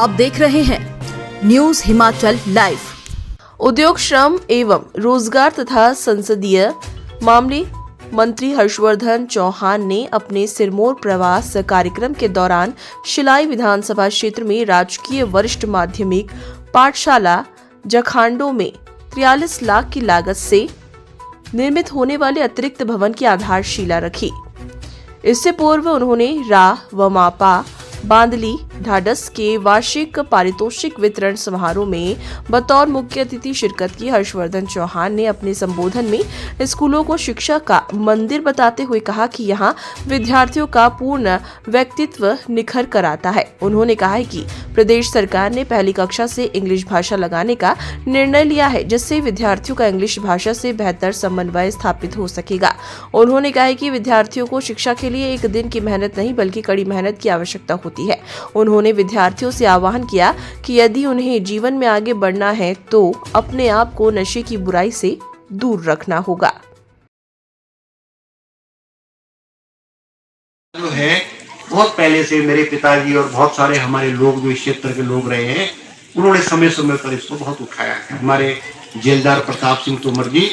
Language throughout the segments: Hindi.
आप देख रहे हैं न्यूज हिमाचल लाइव। उद्योग, श्रम एवं रोजगार तथा संसदीय मामले मंत्री हर्षवर्धन चौहान ने अपने सिरमौर प्रवास कार्यक्रम के दौरान शिलाई विधानसभा क्षेत्र में राजकीय वरिष्ठ माध्यमिक पाठशाला जखांडो में 43 लाख की लागत से निर्मित होने वाले अतिरिक्त भवन की आधारशिला रखी। इससे पूर्व उन्होंने राह व मापा बांदली ढाढस के वार्षिक पारितोषिक वितरण समारोह में बतौर मुख्य अतिथि शिरकत की। हर्षवर्धन चौहान ने अपने संबोधन में स्कूलों को शिक्षा का मंदिर बताते हुए कहा कि यहाँ विद्यार्थियों का पूर्ण व्यक्तित्व निखर कर आता है। उन्होंने कहा है कि प्रदेश सरकार ने पहली कक्षा से इंग्लिश भाषा लगाने का निर्णय लिया है, जिससे विद्यार्थियों का इंग्लिश भाषा से बेहतर समन्वय स्थापित हो सकेगा। उन्होंने कहा है कि विद्यार्थियों को शिक्षा के लिए एक दिन की मेहनत नहीं बल्कि कड़ी मेहनत की आवश्यकता होती है। उन्होंने विद्यार्थियों से आह्वान किया कि यदि उन्हें जीवन में आगे बढ़ना है तो अपने आप को नशे की बुराई से दूर रखना होगा। जो है बहुत पहले से मेरे पिताजी और बहुत सारे हमारे लोग जो इस क्षेत्र के लोग रहे हैं, उन्होंने समय समय पर इसको बहुत उठाया है। हमारे जेलदार प्रताप सिंह तोमर जी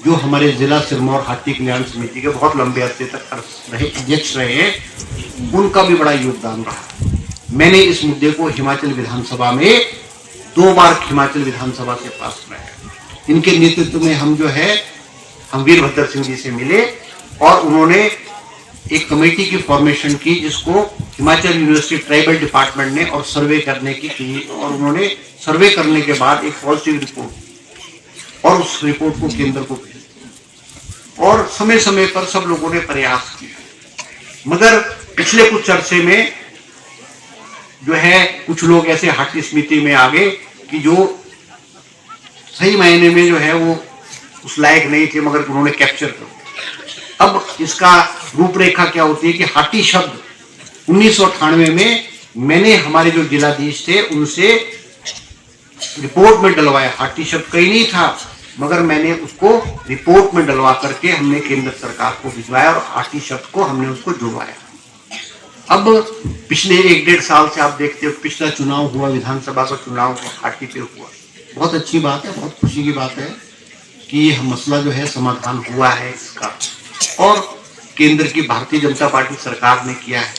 जो हमारे जिला सिरमौर हाटी कल्याण समिति के बहुत लंबे अरसे तक अध्यक्ष रहे हैं, उनका भी बड़ा योगदान रहा। मैंने इस मुद्दे को हिमाचल विधानसभा में 2 बार हिमाचल विधानसभा से पास कराया। इनके नेतृत्व में हम वीरभद्र सिंह जी से मिले और उन्होंने एक कमेटी की फॉर्मेशन की, जिसको हिमाचल यूनिवर्सिटी ट्राइबल डिपार्टमेंट ने और सर्वे करने की और उन्होंने सर्वे करने के बाद एक पॉजिटिव रिपोर्ट और उस रिपोर्ट को केंद्र को भेजा और समय समय पर सब लोगों ने प्रयास किया। मगर पिछले कुछ अरसे में जो है कुछ लोग ऐसे हाटी समिति में आ गए कि जो सही मायने में जो है वो उस लायक नहीं थे, मगर उन्होंने कैप्चर कर दिया। अब इसका रूपरेखा क्या होती है कि हाटी शब्द 1998 में मैंने हमारे जो जिलाधीश थे उनसे रिपोर्ट में डलवाया। हाटी शब्द कहीं नहीं था, मगर मैंने उसको रिपोर्ट में डलवा करके हमने केंद्र सरकार को भिजवाया और हाटी शब्द को हमने उसको जुड़वाया। अब पिछले 1-1.5 साल से आप देखते हो पिछला चुनाव हुआ, विधानसभा का चुनाव हाटी पे हुआ। बहुत अच्छी बात है, बहुत खुशी की बात है कि यह मसला जो है समाधान हुआ है इसका, और केंद्र की भारतीय जनता पार्टी सरकार ने किया है।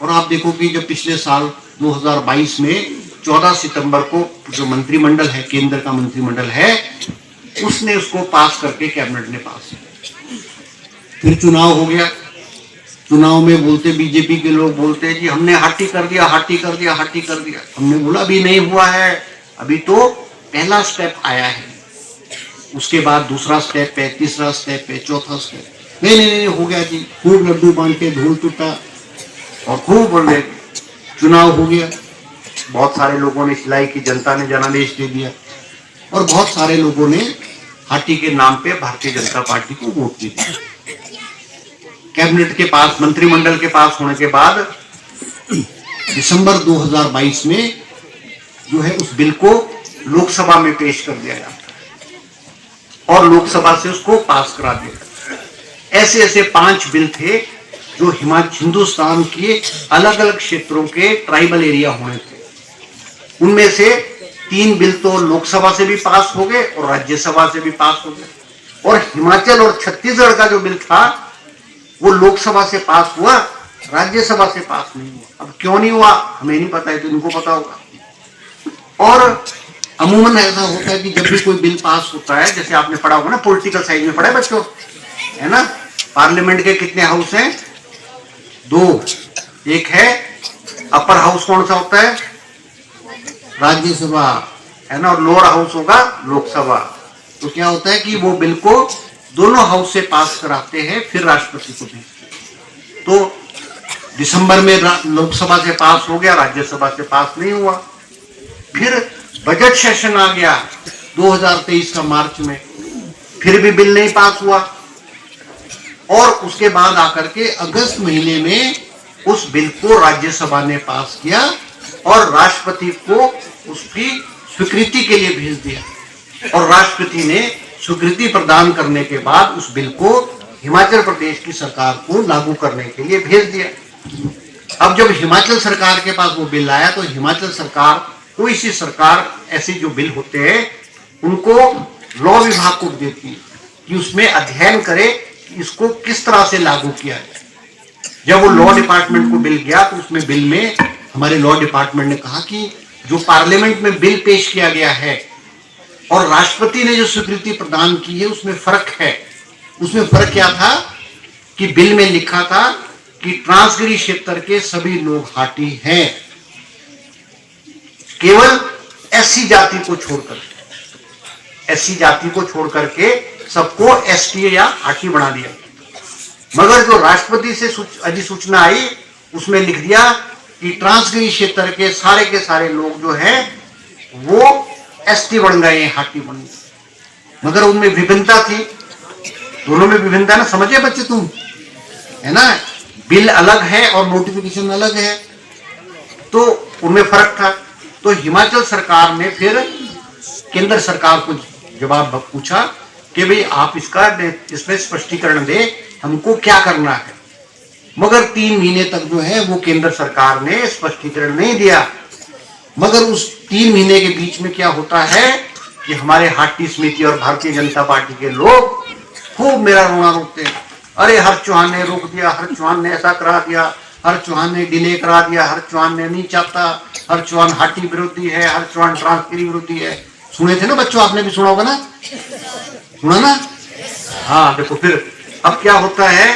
और आप देखो कि जब पिछले साल 2022 में 14 सितंबर को जो मंत्रिमंडल है, केंद्र का मंत्रिमंडल है, उसने उसको पास करके कैबिनेट ने पास किया। फिर चुनाव हो गया। चुनाव में बोलते बीजेपी के लोग बोलते हैं जी हमने हाटी कर दिया, हाटी कर दिया, हाटी कर दिया। हमने बोला अभी नहीं हुआ है, अभी तो पहला स्टेप आया है, उसके बाद दूसरा स्टेप है, तीसरा स्टेप है, चौथा स्टेप। नहीं हो गया जी, खूब लड्डू बांटे, धूल टूटा और खूब बोले। चुनाव हो गया, बहुत सारे लोगों ने सिलाई की जनता ने जनादेश दे दिया और बहुत सारे लोगों ने हाटी के नाम पे भारतीय जनता पार्टी को वोट दे दिया। कैबिनेट के पास, मंत्रिमंडल के पास होने के बाद दिसंबर 2022 में जो है उस बिल को लोकसभा में पेश कर दिया जाता है और लोकसभा से उसको पास करा दिया जाता है। ऐसे ऐसे 5 बिल थे जो हिंदुस्तान के अलग अलग क्षेत्रों के ट्राइबल एरिया होने थे। उनमें से 3 बिल तो लोकसभा से भी पास हो गए और राज्यसभा से भी पास हो गए, और हिमाचल और छत्तीसगढ़ का जो बिल था वो लोकसभा से पास हुआ, राज्यसभा से पास नहीं हुआ। अब क्यों नहीं हुआ हमें नहीं पता है, तो इनको पता होगा। और अमूमन ऐसा होता है कि जब भी कोई बिल पास होता है, जैसे आपने पढ़ा होगा ना, पॉलिटिकल साइंस में पढ़ा है बच्चों, है ना, पार्लियामेंट के कितने हाउस हैं? 2। एक है अपर हाउस, कौन सा होता है? राज्यसभा, है ना, और लोअर हाउस होगा लोकसभा। तो क्या होता है कि वो बिल को दोनों हाउस से पास कराते हैं, फिर राष्ट्रपति को भेजते। तो दिसंबर में लोकसभा से पास हो गया, राज्यसभा से पास नहीं हुआ। फिर बजट सेशन आ गया 2023 का मार्च में, फिर भी बिल नहीं पास हुआ। और उसके बाद आकर के अगस्त महीने में उस बिल को राज्यसभा ने पास किया और राष्ट्रपति को उसकी स्वीकृति के लिए भेज दिया, और राष्ट्रपति ने स्वीकृति प्रदान करने के बाद उस बिल को हिमाचल प्रदेश की सरकार को लागू करने के लिए भेज दिया। अब जब हिमाचल सरकार के पास वो बिल आया तो हिमाचल सरकार, कोई सी सरकार, ऐसे जो बिल होते हैं उनको लॉ विभाग को देती है कि उसमें अध्ययन करे कि इसको किस तरह से लागू किया जाए। जब वो लॉ डिपार्टमेंट को बिल गया तो उसमें बिल में हमारे लॉ डिपार्टमेंट ने कहा कि जो पार्लियामेंट में बिल पेश किया गया है और राष्ट्रपति ने जो स्वीकृति प्रदान की है उसमें फर्क है। उसमें फर्क क्या था कि बिल में लिखा था कि ट्रांसगिरी क्षेत्र के सभी लोग हाटी हैं, केवल एससी जाति को छोड़कर, एससी जाति को छोड़ करके सबको एसटी या हाटी बना दिया। मगर जो राष्ट्रपति से अधिसूचना आई उसमें लिख दिया कि ट्रांसगिरी क्षेत्र के सारे लोग जो हैं वो एसटी बन गए, हाटी बन गए। मगर उनमें विभिन्नता थी, दोनों में विभिन्नता ना, समझे बच्चे तुम, है ना। बिल अलग है और नोटिफिकेशन अलग है, तो उनमें फर्क था। तो हिमाचल सरकार ने फिर केंद्र सरकार को जवाब पूछा कि भाई आप इसमें स्पष्टीकरण दे, हमको क्या करना है। मगर 3 महीने तक जो है वो केंद्र सरकार ने स्पष्टीकरण नहीं दिया। मगर उस 3 महीने के बीच में क्या होता है कि हमारे हाटी समिति और भारतीय जनता पार्टी के लोग खूब मेरा रोना रोकते हैं। अरे हर चौहान ने रोक दिया, हर चौहान ने ऐसा करा दिया, हर चौहान ने डिले करा दिया, हर चौहान ने नहीं चाहता, हर चौहान हाटी विरोधी है, हर चौहान ट्रांसगिरी विरोधी है। सुने थे ना बच्चों, आपने भी सुना होगा ना, सुना ना। हाँ देखो फिर अब क्या होता है,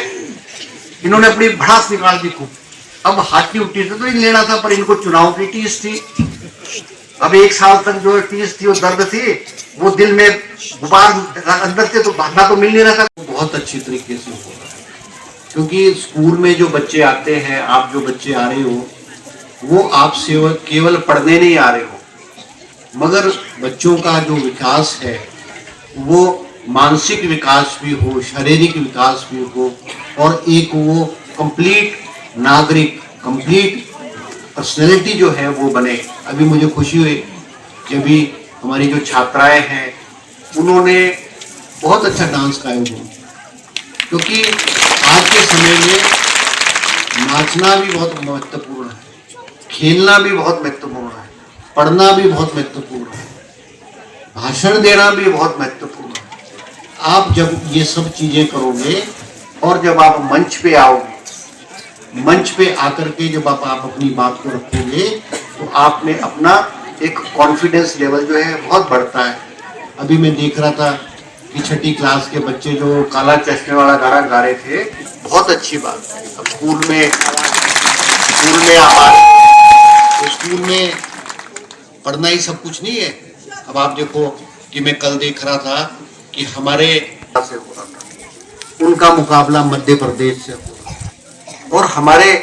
इन्होंने अपनी भड़ास निकाल दी खूब। अब हाटी उठी से तो नहीं लेना था, पर इनको चुनाव की टीस थी। अब 1 साल तक जो टीस थी वो दर्द थी, वो दिल में गुबार अंदर से तो भागना तो मिल नहीं रहा था। बहुत अच्छी तरीके से हो रहा है, क्योंकि स्कूल में जो बच्चे आते हैं, आप जो बच्चे आ रहे हो वो आप केवल पढ़ने नहीं आ रहे हो, मगर बच्चों का जो विकास है वो मानसिक विकास भी हो, शारीरिक विकास भी हो, और एक वो कंप्लीट नागरिक, कंप्लीट पर्सनैलिटी जो है वो बने। अभी मुझे खुशी हुई कि अभी हमारी जो छात्राएं हैं उन्होंने बहुत अच्छा डांस का आयोजन, क्योंकि आज के समय में नाचना भी बहुत महत्वपूर्ण है, खेलना भी बहुत महत्वपूर्ण है, पढ़ना भी बहुत महत्वपूर्ण है, भाषण देना भी बहुत महत्वपूर्ण है। आप जब ये सब चीजें करोगे और जब आप मंच पे आओगे, मंच पे आकर के जब आप अपनी बात को रखोगे तो आप में अपना एक कॉन्फिडेंस लेवल जो है बहुत बढ़ता है। अभी मैं देख रहा था कि 6ठी क्लास के बच्चे जो काला चश्मे वाला गाना गा रहे थे, बहुत अच्छी बात है। अब स्कूल में पढ़ना ही सब कुछ नहीं है। अब आप देखो कि मैं कल देख रहा था कि हमारे से हो रहा था, उनका मुकाबला मध्य प्रदेश से हो रहा था, और हमारे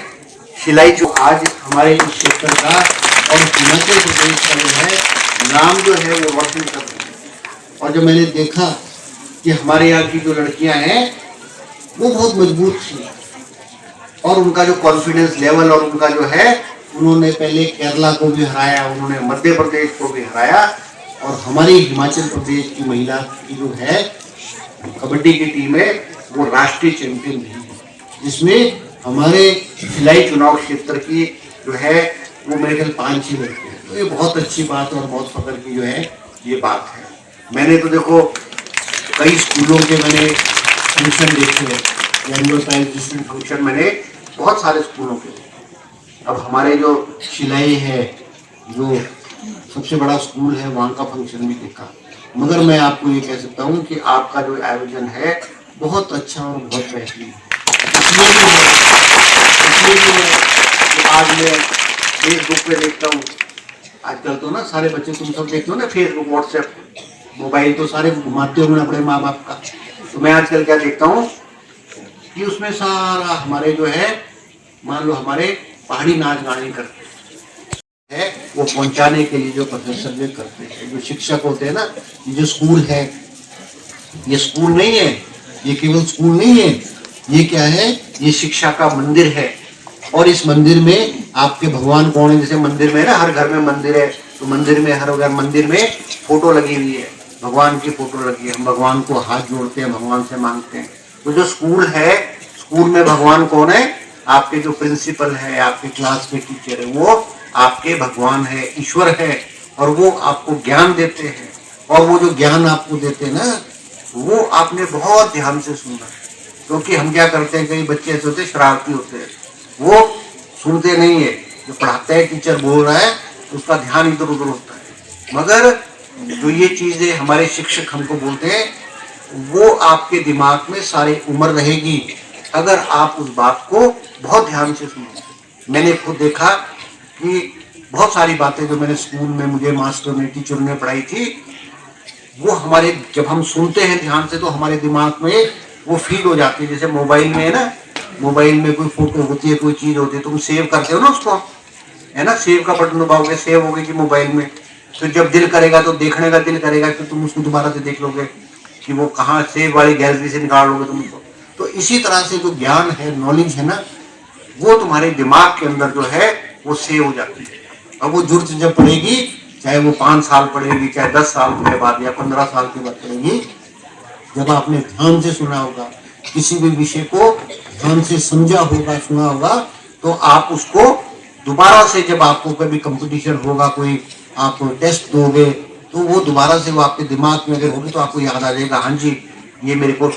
सिलाई जो आज हमारे इस क्षेत्र का और हिमाचल प्रदेश का जो है नाम जो है वो रोशन कर रहे हैं। और जब मैंने देखा कि हमारे यहाँ की जो लड़कियां हैं वो बहुत मजबूत थी, और उनका जो कॉन्फिडेंस लेवल और उनका जो है, उन्होंने पहले केरला को भी हराया, उन्होंने मध्य प्रदेश को भी हराया, और हमारी हिमाचल प्रदेश की महिला की जो है कबड्डी की टीम है वो राष्ट्रीय चैंपियन रही है, जिसमें हमारे सिलाई चुनाव क्षेत्र की जो है वो मेरे ख्याल 5 ही लड़के हैं। तो ये बहुत अच्छी बात और बहुत फख्र की जो है ये बात है। मैंने तो देखो कई स्कूलों के मैंने फंक्शन देखे हैं, एनुअल प्राइज फंक्शन मैंने बहुत सारे स्कूलों के। अब हमारे जो सिलाई है, जो सबसे बड़ा स्कूल है, वहाँ का फंक्शन भी देखा। मगर मैं आपको ये कह सकता हूँ कि आपका जो आयोजन है बहुत अच्छा और बहुत बेहतरीन है। इसलिए भी है कि आज मैं फेसबुक पे देखता हूँ, आजकल तो ना सारे बच्चे, तुम सब देखते हो ना फेसबुक, व्हाट्सएप, मोबाइल तो सारे घुमाते हो अपने माँ बाप का। तो मैं आजकल क्या देखता हूँ कि उसमें सारा हमारे जो है, मान लो हमारे पहाड़ी नाच गाने करते हैं, वो पहुंचाने के लिए जो प्रोफेसर जो करते हैं, जो शिक्षक होते हैं ना, ये जो स्कूल है, ये स्कूल नहीं है, ये केवल स्कूल नहीं है, ये क्या है, ये शिक्षा का मंदिर है। और इस मंदिर में आपके भगवान कौन है? जैसे मंदिर में ना, हर घर में मंदिर है, तो मंदिर में हर घर मंदिर में फोटो लगी हुई है, भगवान की फोटो लगी है, हम भगवान को हाथ जोड़ते हैं, भगवान से मांगते हैं। तो जो स्कूल है, स्कूल में भगवान कौन है? आपके जो प्रिंसिपल है, आपके क्लास के टीचर है, वो आपके भगवान है, ईश्वर है, और वो आपको ज्ञान देते हैं। और वो जो ज्ञान आपको देते हैं ना, वो आपने बहुत ध्यान से सुनना है। क्योंकि हम क्या करते हैं, कई बच्चे ऐसे होते हैं, शरारती होते हैं, वो सुनते नहीं है। जो पढ़ाते हैं, टीचर बोल रहा है, उसका ध्यान इधर उधर होता है। मगर जो ये चीजें हमारे शिक्षक हमको बोलते हैं, वो आपके दिमाग में सारी उम्र रहेगी, अगर आप उस बात को बहुत ध्यान से सुनो। मैंने खुद देखा कि बहुत सारी बातें जो मैंने स्कूल में मुझे मास्टर ने, टीचर ने पढ़ाई थी, वो हमारे जब हम सुनते हैं ध्यान से, तो हमारे दिमाग में वो फीड हो जाती है। जैसे मोबाइल में है ना, मोबाइल में कोई फोटो होती है, कोई चीज होती है, तुम सेव करते हो ना उसको, है ना, सेव का बटन दबाओगे, सेव हो गई कि मोबाइल में। तो जब दिल करेगा तो देखने का दिल करेगा, फिर तुम उसको दोबारा से देख लोगे कि वो कहाँ सेव वाली गैलरी से निकाल लोगे तुम उसको। तो इसी तरह से जो ज्ञान है, नॉलेज है ना, वो तुम्हारे दिमाग के अंदर जो है वो सेव हो जाती है। अब वो जरूरत जब पड़ेगी, चाहे वो 5 साल पड़ेगी, चाहे 10 साल के बाद या 15 साल के बाद पड़ेगी, जब आपने ध्यान से सुना होगा, किसी भी विषय को ध्यान से समझा होगा, सुना होगा, तो आप उसको दोबारा से, जब आपको कभी कंपटीशन होगा, कोई आप टेस्ट दोगे, तो वो दोबारा से वो आपके दिमाग में अगर होगी तो आपको याद आ जाएगा, हाँ जी ये मेरे को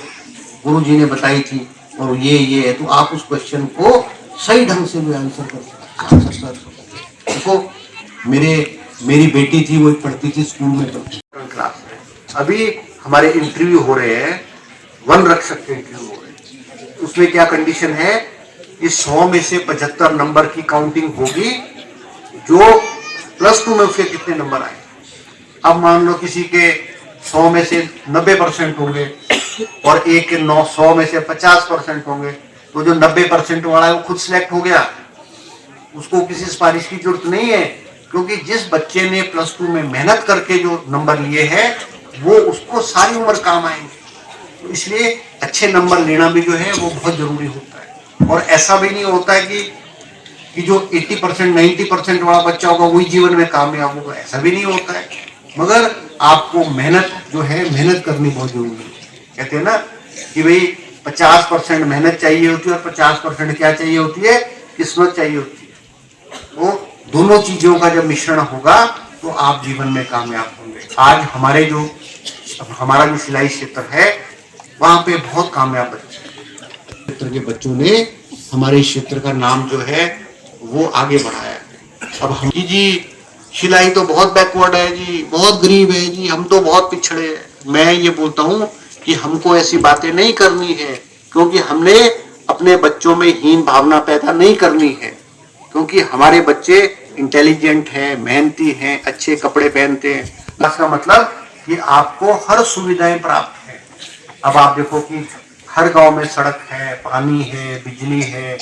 गुरु जी ने बताई थी और ये है। तो आप उस क्वेश्चन को सही ढंग से भी आंसर कर सकते। देखो मेरी बेटी थी, वो पढ़ती थी स्कूल में, क्लास में। अभी हमारे इंटरव्यू हो रहे हैं, 1 रक्षक के इंटरव्यू हो रहे हैं। उसमें क्या कंडीशन है, इस 100 में से 75 नंबर की काउंटिंग होगी, जो +2 में उसके कितने नंबर आए। अब मान लो किसी के 100 में से 90% होंगे और एक के 100 में से 50% होंगे, तो जो 90% वाला है वो खुद सिलेक्ट हो गया, उसको किसी सिफारिश की जरूरत नहीं है। क्योंकि जिस बच्चे ने +2 में मेहनत करके जो नंबर लिए हैं, वो उसको सारी उम्र काम आएंगे। तो इसलिए अच्छे नंबर लेना भी जो है वो बहुत जरूरी होता है। और ऐसा भी नहीं होता है कि जो 80% 90% वाला बच्चा होगा वही जीवन में कामयाब होगा, ऐसा भी नहीं होता है। मगर आपको मेहनत जो है, मेहनत करनी बहुत जरूरी है। कहते हैं ना कि भाई 50% मेहनत चाहिए होती है और 50% क्या चाहिए होती है, किस्मत चाहिए होती है। वो दोनों चीजों का जब मिश्रण होगा तो आप जीवन में कामयाब होंगे। आज हमारा जो सिलाई क्षेत्र है, वहां पे बहुत कामयाब बच्चे, क्षेत्र के बच्चों ने हमारे क्षेत्र का नाम जो है वो आगे बढ़ाया। अब हम जी सिलाई तो बहुत बैकवर्ड है जी, बहुत गरीब है जी, हम तो बहुत पिछड़े हैं। मैं ये बोलता हूँ कि हमको ऐसी बातें नहीं करनी है, क्योंकि हमने अपने बच्चों में हीन भावना पैदा नहीं करनी है। क्योंकि हमारे बच्चे इंटेलिजेंट हैं, मेहनती हैं, अच्छे कपड़े पहनते हैं। इसका मतलब कि आपको हर सुविधाएं प्राप्त है। अब आप देखो कि हर गांव में सड़क है, पानी है, बिजली है,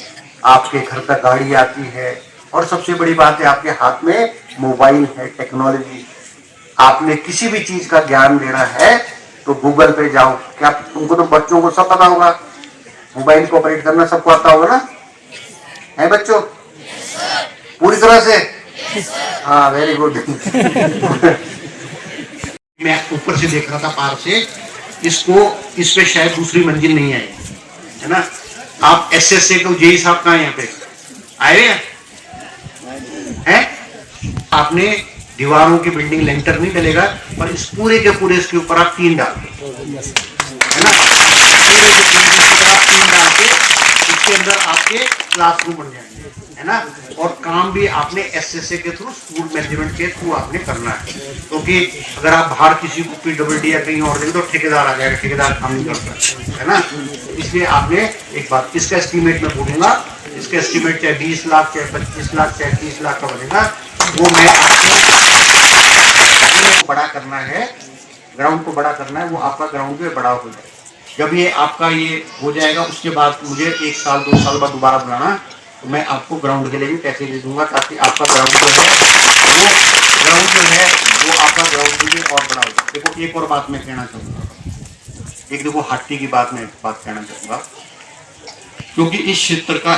आपके घर तक गाड़ी आती है, और सबसे बड़ी बात है आपके हाथ में मोबाइल है, टेक्नोलॉजी। आपने किसी भी चीज का ज्ञान लेना है तो गूगल पे जाओ। क्या तुमको तो बच्चों को सब पता होगा, मोबाइल को ऑपरेट करना सबको आता होगा ना, है बच्चों? पूरी तरह से? हाँ, वेरी गुड। मैं ऊपर से देख रहा था, पार से, इस पे शायद दूसरी मंजिल नहीं आई है ना। आप SSA को जेई साहब कहाँ यहाँ पे आए हैं? आपने दीवारों की बिल्डिंग लेंटर नहीं डलेगा, पर इस पूरे के पूरे इसके ऊपर आप 3 डाल है ना, पूरे के पूरे इसके ऊपर आप 3 डाल के इसके अंदर आपके क्लासरूम बन जाएंगे, है ना। और काम भी आपने SSA के थ्रू, स्कूल मैनेजमेंट के थ्रू आपने करना है। क्योंकि अगर आप बाहर किसी को PWD या कहीं और देंगे तो ठेकेदार आ जाएगा, ठेकेदार काम नहीं करता है ना। इसलिए आपने एक बात, इसका एस्टीमेट मैं बोलूंगा, इसका एस्टीमेट चाहे 20 लाख, चाहे 25 लाख, चाहे 30 लाख का बनेगा, वो मैं आपको बड़ा करना है, ग्राउंड को बड़ा करना है, वो आपका ग्राउंड भी बड़ा हो जाए। जब ये आपका ये हो जाएगा, उसके बाद मुझे 1 साल 2 साल बाद दोबारा बुलाना, तो मैं आपको ग्राउंड के लिए भी पैसे दे दूंगा, ताकि आपका ग्राउंड जो है वो आपका ग्राउंड भी और बड़ा हो जाए। देखो एक और बात मैं कहना चाहूँगा, एक देखो हाथी की बात मैं कहना चाहूँगा, क्योंकि इस क्षेत्र का